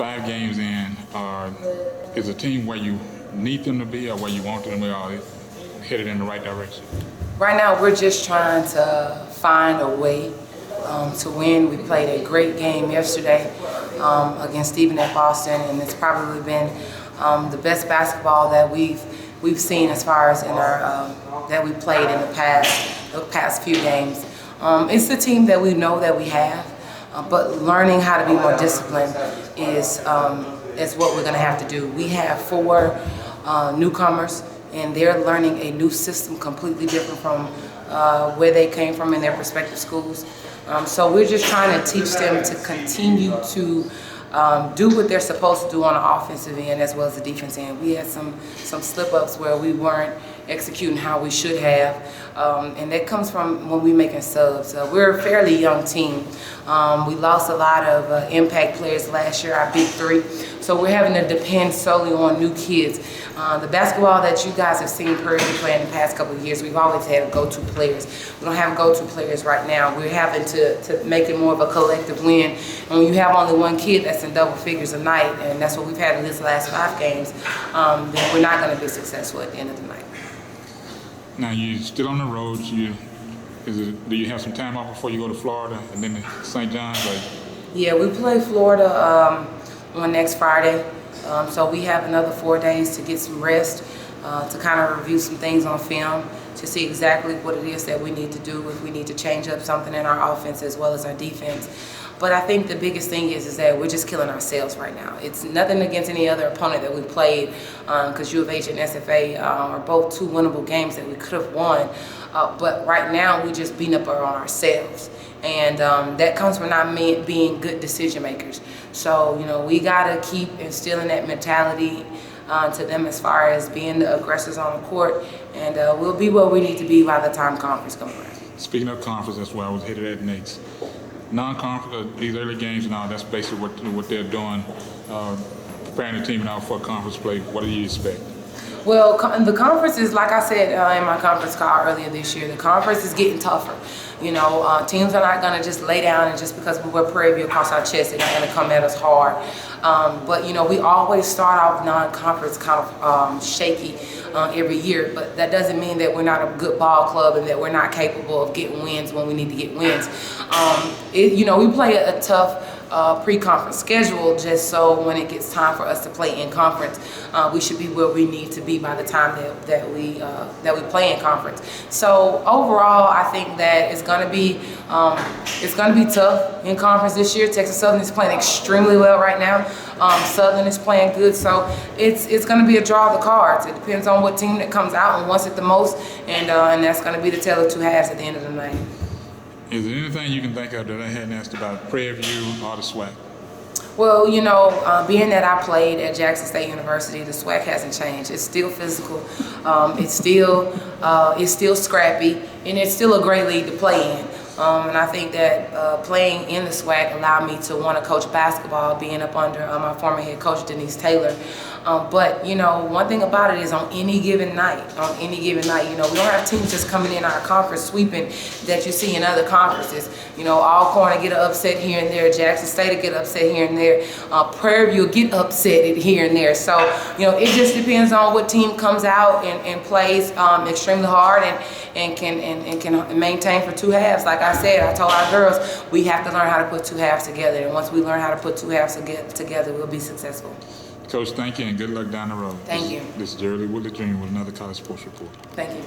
5 games in, is a team where you need them to be or where you want them to be, or headed in the right direction? Right now, we're just trying to find a way to win. We played a great game yesterday against Stephen at Boston, and it's probably been the best basketball that we've seen as far as in our that we played in the past few games. It's the team that we know that we have, but learning how to be more disciplined is what we're going to have to do. We have 4 newcomers, and they're learning a new system completely different from where they came from in their respective schools. So we're just trying to teach them to continue to do what they're supposed to do on the offensive end as well as the defense end. We had some slip-ups where we weren't executing how we should have, and that comes from when we're making subs. We're a fairly young team. We lost a lot of impact players last year, our big 3, so we're having to depend solely on new kids. The basketball that you guys have seen Prairie View play in the past couple of years, we've always had go-to players. We don't have go-to players right now. We're having to make it more of a collective win. And when you have only one kid that's in double figures a night, and that's what we've had in this last 5 games, then we're not going to be successful at the end of the night. Now you're still on the road. Do you have some time off before you go to Florida and then to St. John's? Yeah, we play Florida on next Friday. So we have another 4 days to get some rest, to kind of review some things on film, to see exactly what it is that we need to do, if we need to change up something in our offense as well as our defense. But I think the biggest thing is that we're just killing ourselves right now. It's nothing against any other opponent that we played, because U of H and SFA are both 2 winnable games that we could have won. But right now, we're just beating up on ourselves. And that comes from not being good decision makers. So, we got to keep instilling that mentality to them as far as being the aggressors on the court. And we'll be where we need to be by the time conference comes around. Speaking of conference, that's where I was headed at next. Non-conference, these early games and all, that's basically what they're doing, preparing the team now for conference play. What do you expect? Well, the conference is, like I said in my conference call earlier this year, the conference is getting tougher. Teams are not going to just lay down and just because we wear Prairie View across our chest, they're not going to come at us hard. But, we always start off non-conference kind of shaky every year. But that doesn't mean that we're not a good ball club and that we're not capable of getting wins when we need to get wins. We play a tough pre-conference schedule just so when it gets time for us to play in conference, we should be where we need to be by the time that we play in conference. So overall, I think that it's going to be tough in conference this year. Texas Southern is playing extremely well right now. Southern is playing good, so it's going to be a draw of the cards. It depends on what team that comes out and wants it the most, and that's going to be the tale of 2 halves at the end of the night. Is there anything you can think of that I hadn't asked about Prairie View or the SWAC? Well, being that I played at Jackson State University, the SWAC hasn't changed. It's still physical, it's still scrappy, and it's still a great league to play in. And I think that playing in the SWAC allowed me to want to coach basketball, being up under my former head coach, Denise Taylor. But, one thing about it is on any given night, we don't have teams just coming in our conference sweeping that you see in other conferences. Alcorn get an upset here and there, Jackson State will get upset here and there, Prairie View will get upset here and there. So, it just depends on what team comes out and plays extremely hard and can maintain for 2 halves. Like I said, I told our girls, we have to learn how to put 2 halves together. And once we learn how to put 2 halves together, we'll be successful. Coach, thank you and good luck down the road. Thank you. This is Jerry Lee Woodley Jr. with another College Sports Report. Thank you.